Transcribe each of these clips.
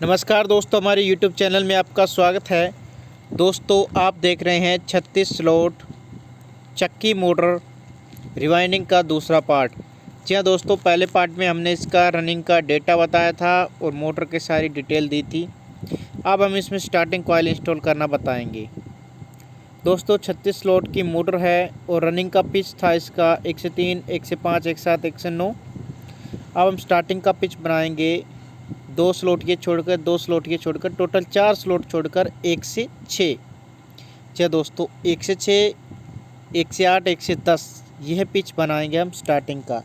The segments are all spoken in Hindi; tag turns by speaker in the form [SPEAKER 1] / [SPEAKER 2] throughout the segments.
[SPEAKER 1] नमस्कार दोस्तों, हमारे YouTube चैनल में आपका स्वागत है। दोस्तों, आप देख रहे हैं 36 स्लॉट चक्की मोटर रिवाइंडिंग का दूसरा पार्ट। जी हाँ दोस्तों, पहले पार्ट में हमने इसका रनिंग का डेटा बताया था और मोटर की सारी डिटेल दी थी। अब हम इसमें स्टार्टिंग कॉइल इंस्टॉल करना बताएंगे। दोस्तों, 36 स्लॉट की मोटर है और रनिंग का पिच था इसका 1 से 3, 1 से 5, 1 से 7, 1 से 9। अब हम स्टार्टिंग का पिच बनाएंगे 2 स्लॉट के छोड़कर, 2 स्लॉट के छोड़कर, टोटल 4 स्लॉट छोड़कर 1 से 6। अच्छा दोस्तों, 1 से 6, 1 से 8, 1 से 10 यह पिच बनाएंगे हम स्टार्टिंग का।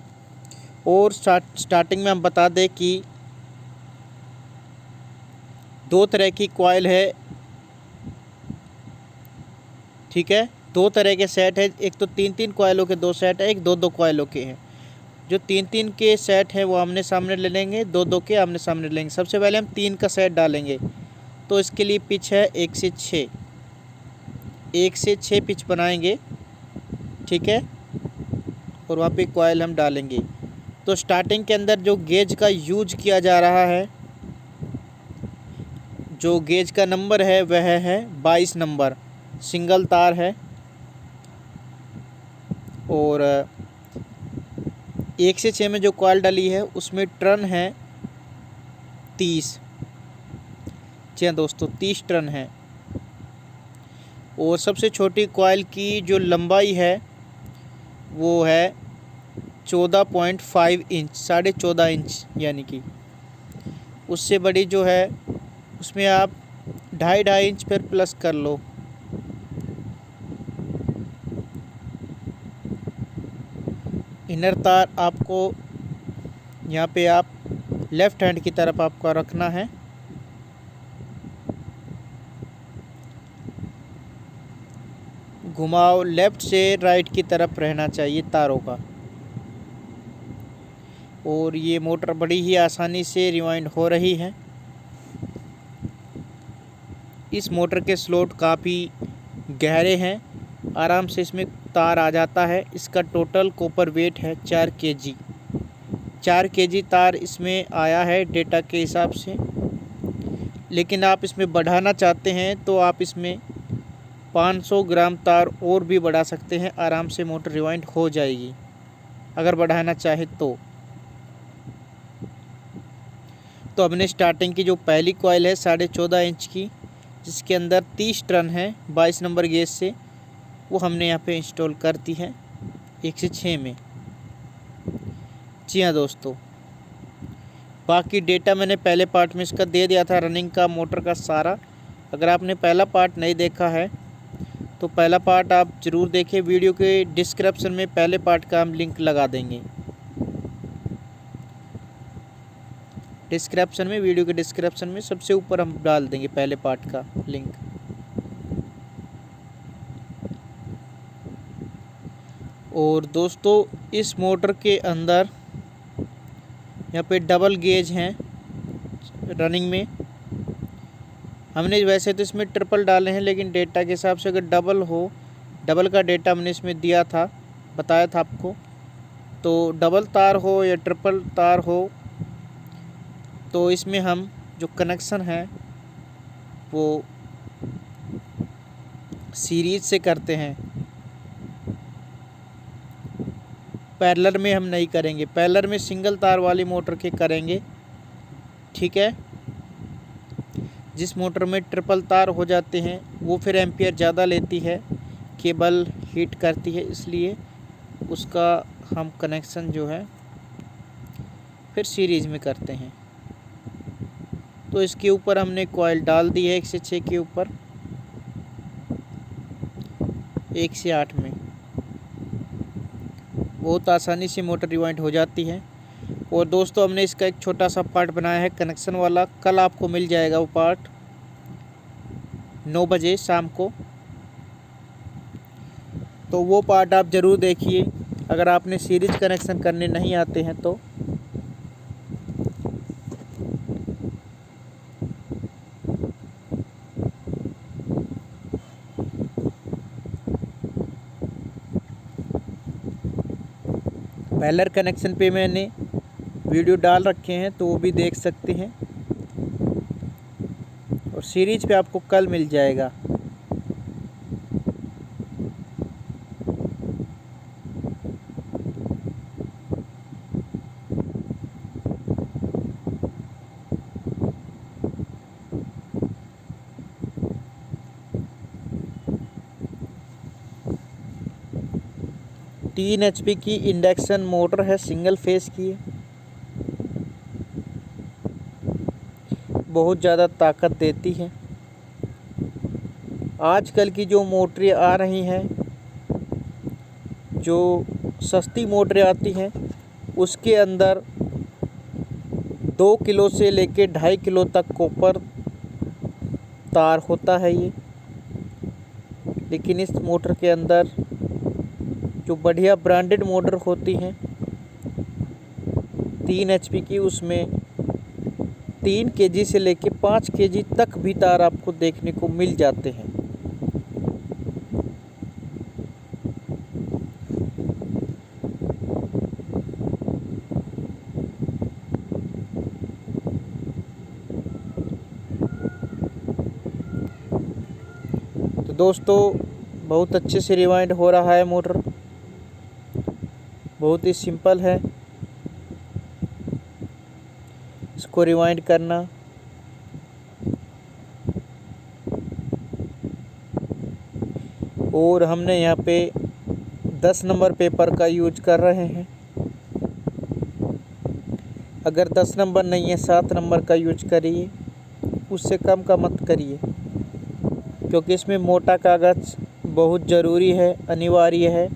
[SPEAKER 1] और स्टार्टिंग में हम बता दें कि 2 तरह की कॉइल है, ठीक है। 2 तरह के सेट है, एक तो 3-3 कॉइलों के 2 सेट है, एक 2-2 कॉइलों के हैं। जो 3-3 के सेट है वो आमने सामने ले लेंगे, 2-2 के आमने सामने लेंगे। सबसे पहले हम 3 का सेट डालेंगे, तो इसके लिए पिच है 1 से 6, 1 से 6 पिच बनाएंगे, ठीक है। और वहाँ पे कॉइल हम डालेंगे। तो स्टार्टिंग के अंदर जो गेज का यूज किया जा रहा है, जो गेज का नंबर है वह है 22 नंबर, सिंगल तार है। और 1 से 6 में जो कॉइल डली है उसमें टर्न है 30। जी हाँ दोस्तों, 30 टर्न है। और सबसे छोटी कॉइल की जो लंबाई है वो है 14.5 इंच, 14.5 इंच, यानी कि उससे बड़ी जो है उसमें आप 2.5 इंच पर प्लस कर लो। इनर तार आपको यहाँ पे आप लेफ़्ट हैंड की तरफ आपको रखना है। घुमाव लेफ़्ट से राइट की तरफ रहना चाहिए तारों का। और ये मोटर बड़ी ही आसानी से रिवाइंड हो रही है। इस मोटर के स्लॉट काफ़ी गहरे हैं, आराम से इसमें तार आ जाता है। इसका टोटल कॉपर वेट है 4 केजी। 4 केजी तार इसमें आया है डेटा के हिसाब से। लेकिन आप इसमें बढ़ाना चाहते हैं तो आप इसमें 500 ग्राम तार और भी बढ़ा सकते हैं, आराम से मोटर रिवाइंड हो जाएगी अगर बढ़ाना चाहे तो। हमने स्टार्टिंग की जो पहली कॉइल है 14.5 इंच की, जिसके अंदर 30 टर्न है 22 नंबर गेज से, वो हमने यहाँ पे इंस्टॉल कर दी है 1 से 6 में। जी हाँ दोस्तों, बाकी डेटा मैंने पहले पार्ट में इसका दे दिया था, रनिंग का मोटर का सारा। अगर आपने पहला पार्ट नहीं देखा है तो पहला पार्ट आप ज़रूर देखें। वीडियो के डिस्क्रिप्शन में पहले पार्ट का हम लिंक लगा देंगे। वीडियो के डिस्क्रिप्शन में सबसे ऊपर हम डाल देंगे पहले पार्ट का लिंक। और दोस्तों, इस मोटर के अंदर यहाँ पे डबल गेज हैं रनिंग में। हमने वैसे तो इसमें ट्रिपल डाले हैं, लेकिन डेटा के हिसाब से अगर डबल हो, डबल का डेटा हमने इसमें दिया था, बताया था आपको। तो डबल तार हो या ट्रिपल तार हो, तो इसमें हम जो कनेक्शन है वो सीरीज से करते हैं, पैरेलल में हम नहीं करेंगे। पैरेलल में सिंगल तार वाली मोटर के करेंगे, ठीक है। जिस मोटर में ट्रिपल तार हो जाते हैं वो फिर एम्पियर ज़्यादा लेती है, केबल हीट करती है, इसलिए उसका हम कनेक्शन जो है फिर सीरीज में करते हैं। तो इसके ऊपर हमने कॉइल डाल दी है 1 से 6 के ऊपर, 1 से 8 में। बहुत आसानी से मोटर रिवाइंड हो जाती है। और दोस्तों, हमने इसका एक छोटा सा पार्ट बनाया है कनेक्शन वाला, कल आपको मिल जाएगा वो पार्ट 9 बजे शाम को। तो वो पार्ट आप ज़रूर देखिए अगर आपने सीरीज कनेक्शन करने नहीं आते हैं तो। पैरेलल कनेक्शन पे मैंने वीडियो डाल रखे हैं, तो वो भी देख सकते हैं। और सीरीज पे आपको कल मिल जाएगा। तीन HP की इंडक्शन मोटर है, सिंगल फेस की है। बहुत ज़्यादा ताकत देती है। आजकल की जो मोटरें आ रही हैं, जो सस्ती मोटरें आती हैं, उसके अंदर 2 किलो से लेके 2.5 किलो तक कॉपर तार होता है ये। लेकिन इस मोटर के अंदर जो बढ़िया ब्रांडेड मोटर होती हैं 3 HP की, उसमें 3 kg से लेके 5 kg तक भी तार आपको देखने को मिल जाते हैं। तो दोस्तों बहुत अच्छे से रिवाइंड हो रहा है मोटर, बहुत ही सिंपल है इसको रिवाइंड करना। और हमने यहाँ पे 10 नंबर पेपर का यूज कर रहे हैं। अगर 10 नंबर नहीं है 7 नंबर का यूज करिए, उससे कम का मत करिए, क्योंकि इसमें मोटा कागज़ बहुत ज़रूरी है, अनिवार्य है।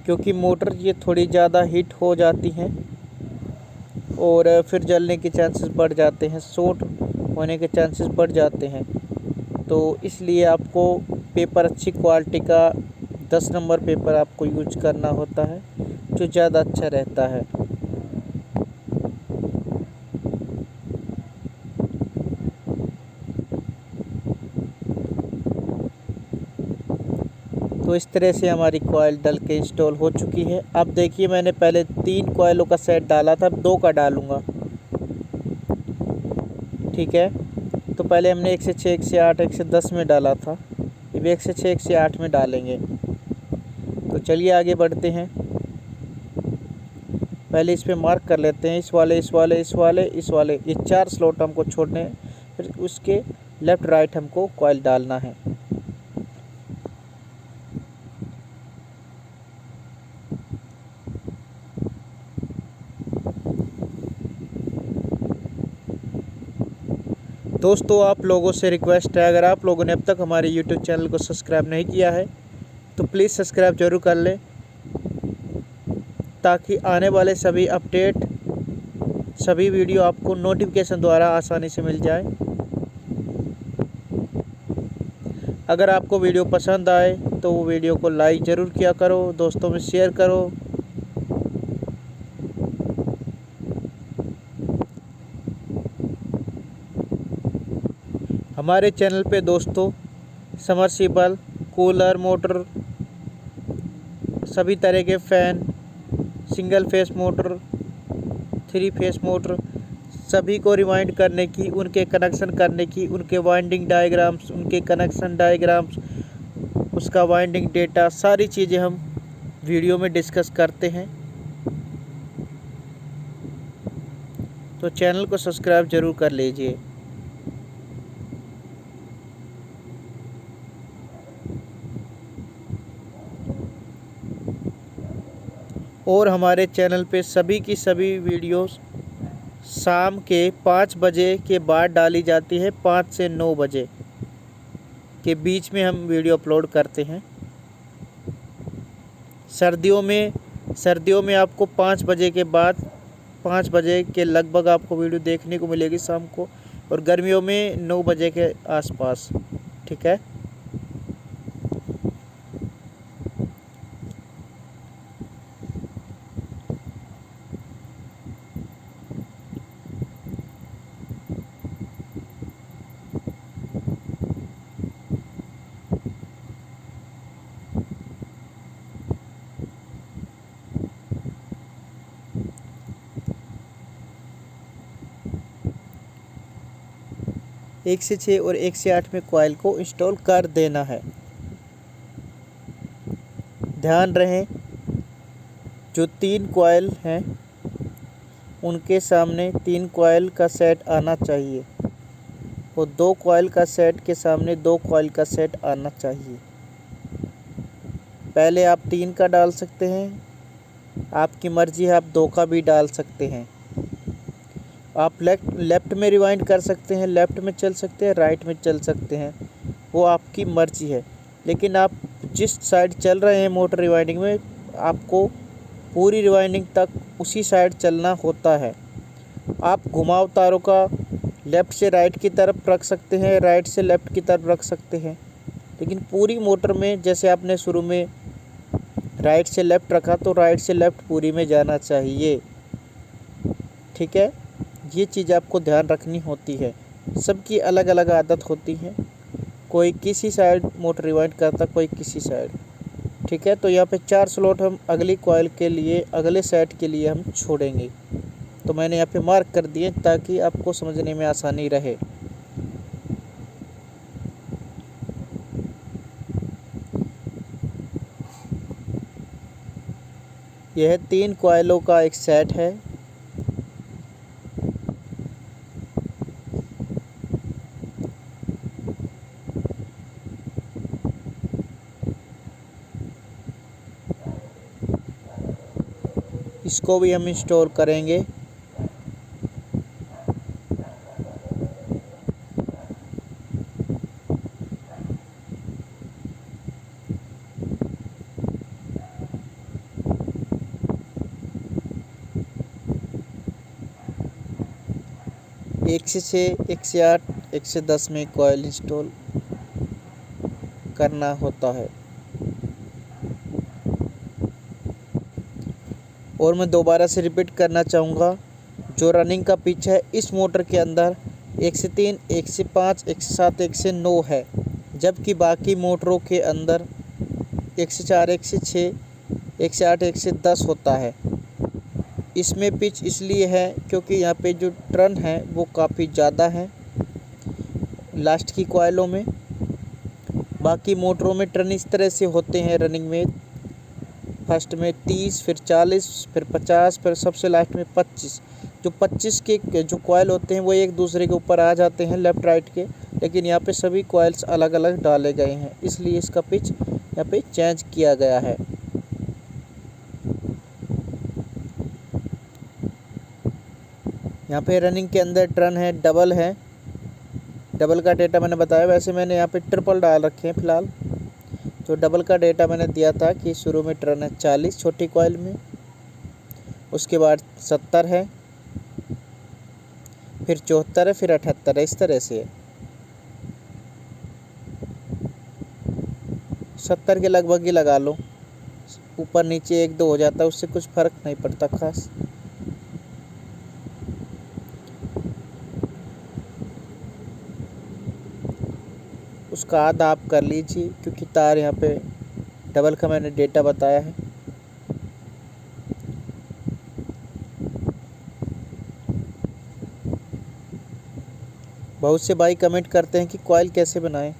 [SPEAKER 1] क्योंकि मोटर ये थोड़ी ज़्यादा हीट हो जाती हैं और फिर जलने के चांसेस बढ़ जाते हैं, शॉर्ट होने के चांसेस बढ़ जाते हैं। तो इसलिए आपको पेपर अच्छी क्वालिटी का 10 नंबर पेपर आपको यूज करना होता है, जो ज़्यादा अच्छा रहता है। तो इस तरह से हमारी कॉइल डल के इंस्टॉल हो चुकी है। अब देखिए, मैंने पहले 3 कॉइलों का सेट डाला था, अब 2 का डालूँगा। ठीक है, तो पहले हमने 1 से 6, 1 से 8, 1 से 10 में डाला था, अब 1 से 6, 1 से 8 में डालेंगे। तो चलिए आगे बढ़ते हैं। पहले इस पे मार्क कर लेते हैं, इस वाले, इस वाले, इस वाले, इस वाले, ये 4 स्लॉट हमको छोड़ने हैं। फिर उसके लेफ़्ट राइट हमको कॉइल डालना है। दोस्तों आप लोगों से रिक्वेस्ट है, अगर आप लोगों ने अब तक हमारे YouTube चैनल को सब्सक्राइब नहीं किया है तो प्लीज़ सब्सक्राइब ज़रूर कर लें, ताकि आने वाले सभी अपडेट, सभी वीडियो आपको नोटिफिकेशन द्वारा आसानी से मिल जाए। अगर आपको वीडियो पसंद आए तो वो वीडियो को लाइक ज़रूर किया करो, दोस्तों में शेयर करो। हमारे चैनल पे दोस्तों समरसीबल, कूलर, मोटर, सभी तरह के fan, single phase motor, 3 face motor, सभी को रिवाइंड करने की, उनके कनेक्शन करने की, उनके वाइंडिंग डायग्राम्स, उनके कनेक्शन डायग्राम्स, उसका वाइंडिंग डेटा, सारी चीज़ें हम वीडियो में डिस्कस करते हैं। तो चैनल को सब्सक्राइब ज़रूर कर लीजिए। और हमारे चैनल पे सभी की सभी वीडियोस शाम के 5 बजे के बाद डाली जाती है। 5 से 9 बजे के बीच में हम वीडियो अपलोड करते हैं। सर्दियों में आपको 5 बजे के बाद, 5 बजे के लगभग आपको वीडियो देखने को मिलेगी शाम को, और गर्मियों में 9 बजे के आसपास। ठीक है, 1 से 6 और 1 से 8 में कॉइल को इंस्टॉल कर देना है। ध्यान रहे जो 3 कॉइल हैं उनके सामने 3 कॉइल का सेट आना चाहिए और 2 कॉइल का सेट के सामने 2 कॉइल का सेट आना चाहिए। पहले आप 3 का डाल सकते हैं, आपकी मर्ज़ी है, आप 2 का भी डाल सकते हैं। आप लेफ़्ट में रिवाइंड कर सकते हैं, लेफ़्ट में चल सकते हैं, राइट में चल सकते हैं, वो आपकी मर्ज़ी है। लेकिन आप जिस साइड चल रहे हैं मोटर रिवाइंडिंग में, आपको पूरी रिवाइंडिंग तक उसी साइड चलना होता है। आप घुमाव तारों का लेफ़्ट से राइट की तरफ रख सकते हैं, राइट से लेफ़्ट की तरफ रख सकते हैं, लेकिन पूरी मोटर में जैसे आपने शुरू में राइट से लेफ़्ट रखा तो राइट से लेफ़्ट पूरी में जाना चाहिए। ठीक है, ये चीज़ आपको ध्यान रखनी होती है। सबकी अलग अलग आदत होती है, कोई किसी साइड मोटर रिवाइंड करता, कोई किसी साइड। ठीक है, तो यहाँ पे 4 स्लॉट हम अगली कॉइल के लिए, अगले सेट के लिए हम छोड़ेंगे। तो मैंने यहाँ पे मार्क कर दिए ताकि आपको समझने में आसानी रहे। यह 3 कॉइलों का एक सेट है। इसको भी हम इंस्टॉल करेंगे। एक से 6, 1 से 8, 1 से 10 में कॉइल इंस्टॉल करना होता है। और मैं दोबारा से रिपीट करना चाहूँगा, जो रनिंग का पिच है इस मोटर के अंदर 1 से 3, 1 से 5, 1 से 7, 1 से 9 है, जबकि बाकी मोटरों के अंदर 1 से 4, 1 से 6, 1 से 8, 1 से 10 होता है। इसमें पिच इसलिए है क्योंकि यहाँ पे जो टर्न है वो काफ़ी ज़्यादा है लास्ट की कॉइलों में। बाकी मोटरों में टर्न इस तरह से होते हैं रनिंग में, फर्स्ट में 30, फिर 40, फिर 50, फिर सबसे लास्ट में 25। जो 25 के जो कॉइल होते हैं वो एक दूसरे के ऊपर आ जाते हैं लेफ़्ट राइट के, लेकिन यहाँ पे सभी कॉइल्स अलग अलग डाले गए हैं, इसलिए इसका पिच यहाँ पे चेंज किया गया है। यहाँ पे रनिंग के अंदर टर्न है, डबल है, डबल का डेटा मैंने बताया। वैसे मैंने यहाँ पे ट्रिपल डाल रखे हैं फ़िलहाल। जो डबल का डेटा मैंने दिया था कि शुरू में टर्न है 40 छोटी कॉइल में, उसके बाद 70 है, फिर 74 है, फिर 78 है, इस तरह से है। 70 के लगभग ही लगा लो, ऊपर नीचे 1-2 हो जाता है, उससे कुछ फ़र्क नहीं पड़ता खास। उसका आधा आप कर लीजिए क्योंकि तार यहाँ पे डबल का मैंने डेटा बताया है। बहुत से भाई कमेंट करते हैं कि कॉइल कैसे बनाएं।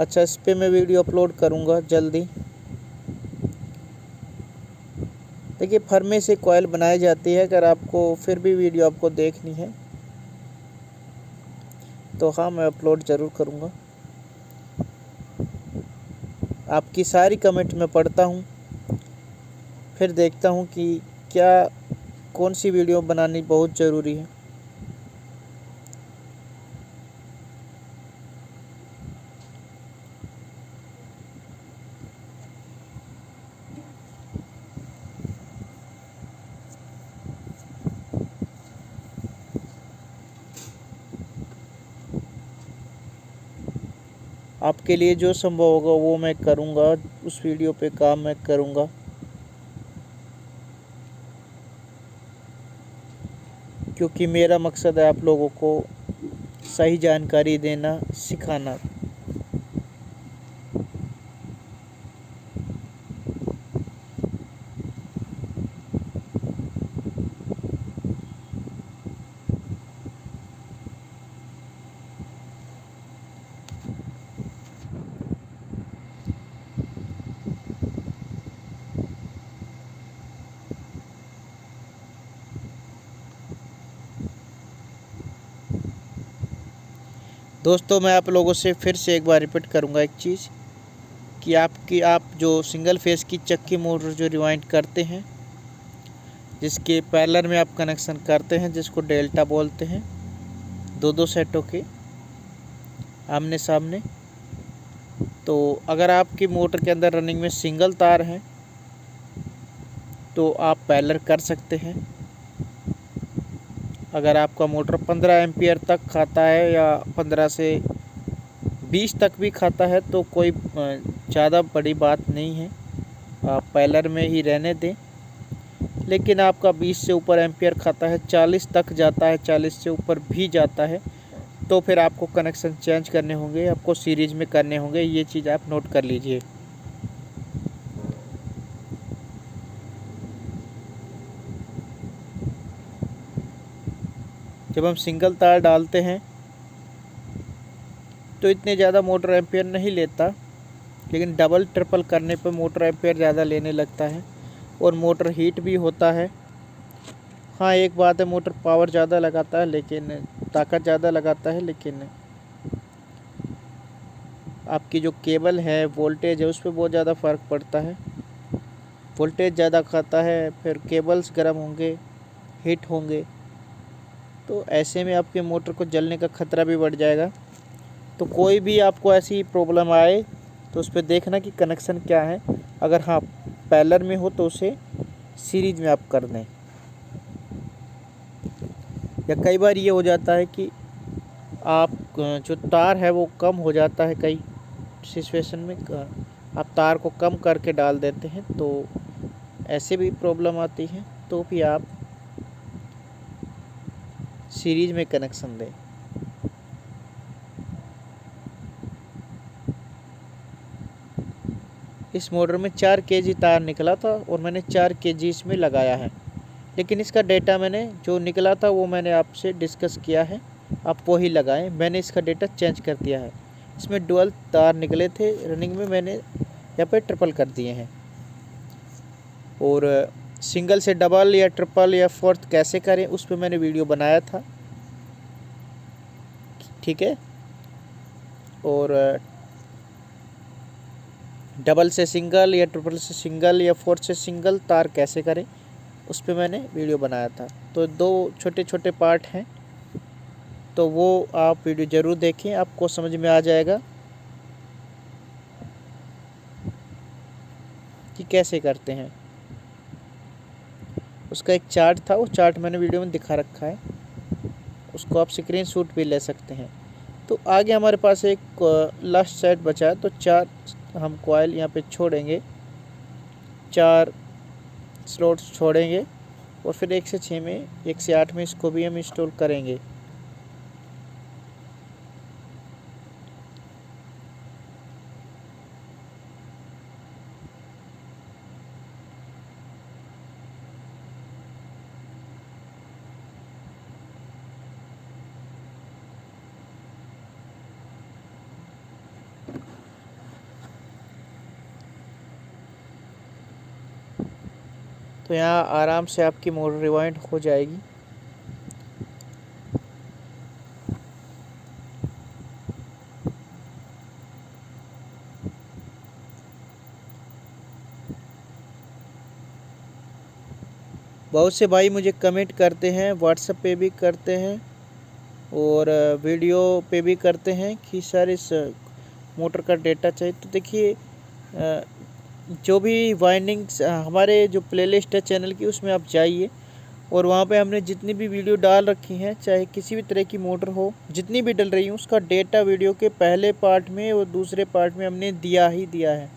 [SPEAKER 1] अच्छा, इस पे मैं वीडियो अपलोड करूँगा जल्दी। देखिए, फर्मे से कॉइल बनाई जाती है। अगर आपको फिर भी वीडियो आपको देखनी है तो हाँ, मैं अपलोड ज़रूर करूँगा। आपकी सारी कमेंट मैं पढ़ता हूँ, फिर देखता हूँ कि क्या कौन सी वीडियो बनानी बहुत ज़रूरी है। आपके लिए जो संभव होगा वो मैं करूँगा, उस वीडियो पे काम मैं करूँगा। क्योंकि मेरा मकसद है आप लोगों को सही जानकारी देना, सिखाना। दोस्तों मैं आप लोगों से फिर से एक बार रिपीट करूंगा एक चीज़ कि आप जो सिंगल फेस की चक्की मोटर जो रिवाइंड करते हैं, जिसके पैरेलल में आप कनेक्शन करते हैं, जिसको डेल्टा बोलते हैं, दो सेटों के आमने सामने, तो अगर आपकी मोटर के अंदर रनिंग में सिंगल तार है तो आप पैरेलल कर सकते हैं। अगर आपका मोटर 15 एम्पियर तक खाता है या 15 से 20 तक भी खाता है तो कोई ज़्यादा बड़ी बात नहीं है, आप पैरेलल में ही रहने दें। लेकिन आपका 20 से ऊपर एम्पियर खाता है, 40 तक जाता है, 40 से ऊपर भी जाता है, तो फिर आपको कनेक्शन चेंज करने होंगे, आपको सीरीज में करने होंगे। ये चीज़ आप नोट कर लीजिए। जब हम सिंगल तार डालते हैं तो इतने ज़्यादा मोटर एम्पियर नहीं लेता, लेकिन डबल ट्रिपल करने पर मोटर एम्पियर ज़्यादा लेने लगता है और मोटर हीट भी होता है। हाँ, एक बात है, मोटर पावर ज़्यादा लगाता है, लेकिन ताकत ज़्यादा लगाता है, लेकिन आपकी जो केबल है, वोल्टेज है, उस पर बहुत ज़्यादा फ़र्क पड़ता है। वोल्टेज ज़्यादा खाता है, फिर केबल्स गर्म होंगे, हीट होंगे, तो ऐसे में आपके मोटर को जलने का ख़तरा भी बढ़ जाएगा। तो कोई भी आपको ऐसी प्रॉब्लम आए तो उस पर देखना कि कनेक्शन क्या है। अगर हाँ पैरेलल में हो तो उसे सीरीज में आप कर दें। या कई बार ये हो जाता है कि आप जो तार है वो कम हो जाता है, कई सिचुएशन में आप तार को कम करके डाल देते हैं, तो ऐसे भी प्रॉब्लम आती है, तो भी आप सीरीज में कनेक्शन दें। इस मोटर में 4 kg तार निकला था और मैंने 4 kg इसमें लगाया है, लेकिन इसका डेटा मैंने जो निकला था वो मैंने आपसे डिस्कस किया है, आप वो ही लगाएं। मैंने इसका डेटा चेंज कर दिया है। इसमें डुअल तार निकले थे रनिंग में, मैंने यहाँ पे ट्रिपल कर दिए हैं। और सिंगल से डबल या ट्रिपल या फोर्थ कैसे करें उस पर मैंने वीडियो बनाया था, ठीक है। और डबल से सिंगल या ट्रिपल से सिंगल या फोर्थ से सिंगल तार कैसे करें उस पर मैंने वीडियो बनाया था। तो 2 छोटे छोटे पार्ट हैं, तो वो आप वीडियो ज़रूर देखें, आपको समझ में आ जाएगा कि कैसे करते हैं। उसका एक चार्ट था, वो चार्ट मैंने वीडियो में दिखा रखा है, उसको आप स्क्रीनशॉट भी ले सकते हैं। तो आगे हमारे पास एक लास्ट सेट बचा है, तो 4 हम कॉइल यहाँ पे छोड़ेंगे, 4 स्लॉट्स छोड़ेंगे और फिर 1 से 6 में 1 से 8 में इसको भी हम इंस्टॉल करेंगे। तो यहाँ आराम से आपकी मोटर रिवाइंड हो जाएगी। बहुत से भाई मुझे कमेंट करते हैं, व्हाट्सएप पे भी करते हैं और वीडियो पे भी करते हैं कि सर इस मोटर का डेटा चाहिए। तो देखिए, जो भी वाइंडिंग्स हमारे जो प्लेलिस्ट है चैनल की, उसमें आप जाइए और वहाँ पे हमने जितनी भी वीडियो डाल रखी हैं, चाहे किसी भी तरह की मोटर हो, जितनी भी डल रही हूँ, उसका डेटा वीडियो के पहले पार्ट में और दूसरे पार्ट में हमने दिया ही दिया है।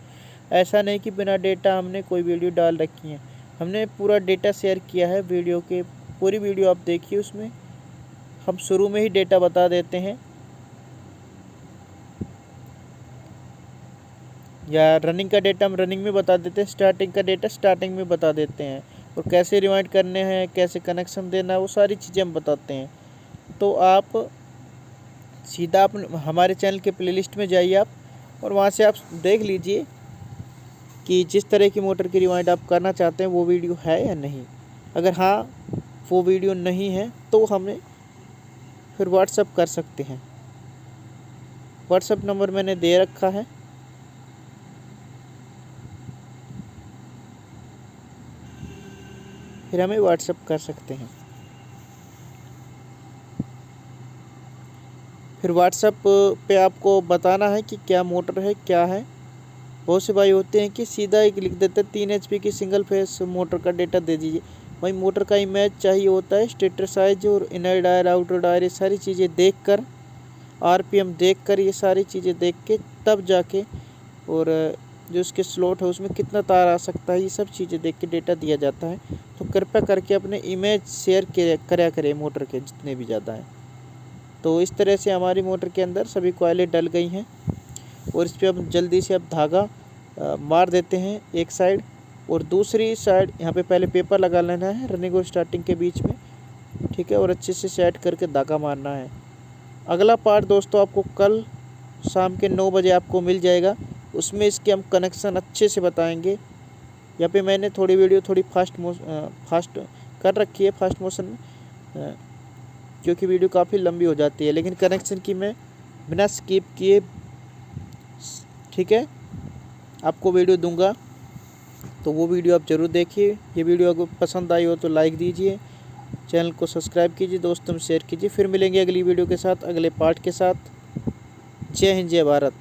[SPEAKER 1] ऐसा नहीं कि बिना डेटा हमने कोई वीडियो डाल रखी है, हमने पूरा डेटा शेयर किया है। वीडियो के पूरी वीडियो आप देखिए, उसमें हम शुरू में ही डेटा बता देते हैं, या रनिंग का डेटा हम रनिंग में बता देते हैं, स्टार्टिंग का डेटा स्टार्टिंग में बता देते हैं, और कैसे रिवाइंड करने हैं, कैसे कनेक्शन देना है, वो सारी चीज़ें हम बताते हैं। तो आप सीधा आप हमारे चैनल के प्लेलिस्ट में जाइए आप, और वहाँ से आप देख लीजिए कि जिस तरह की मोटर की रिवाइंड आप करना चाहते हैं वो वीडियो है या नहीं। अगर हाँ वो वीडियो नहीं है तो हमें फिर व्हाट्सअप कर सकते हैं। व्हाट्सएप नंबर मैंने दे रखा है। फिर हमें व्हाट्सएप कर सकते हैं। फिर व्हाट्सएप पे आपको बताना है कि क्या मोटर है क्या है। बहुत से भाई होते हैं कि सीधा एक लिख देते हैं 3 HP की सिंगल फेस मोटर का डेटा दे दीजिए। भाई मोटर का इमेज चाहिए होता है, स्टेटर साइज और इनर डायर आउटर डायर, ये सारी चीज़ें देखकर, RPM देखकर, ये सारी चीज़ें देख के तब जाके, और जो उसके स्लॉट है उसमें कितना तार आ सकता है, ये सब चीज़ें देख के डेटा दिया जाता है। तो कृपया करके अपने इमेज शेयर करा करें मोटर के जितने भी ज़्यादा हैं। तो इस तरह से हमारी मोटर के अंदर सभी कॉइलें डल गई हैं और इस पर अब जल्दी से अब धागा मार देते हैं एक साइड, और दूसरी साइड यहाँ पे पहले पेपर लगा लेना है रनिंग और स्टार्टिंग के बीच में, ठीक है, और अच्छे से सेट करके धागा मारना है। अगला पार्ट दोस्तों आपको कल शाम के 9 बजे आपको मिल जाएगा, उसमें इसके हम कनेक्शन अच्छे से बताएंगे। यहाँ पे मैंने थोड़ी वीडियो थोड़ी फास्ट कर रखी है, फास्ट मोशन में, क्योंकि वीडियो काफ़ी लंबी हो जाती है, लेकिन कनेक्शन की मैं बिना स्किप किए, ठीक है, आपको वीडियो दूंगा, तो वो वीडियो आप ज़रूर देखिए। ये वीडियो अगर पसंद आई हो तो लाइक दीजिए, चैनल को सब्सक्राइब कीजिए, दोस्तों में शेयर कीजिए। फिर मिलेंगे अगली वीडियो के साथ, अगले पार्ट के साथ। जय हिंद, जय भारत।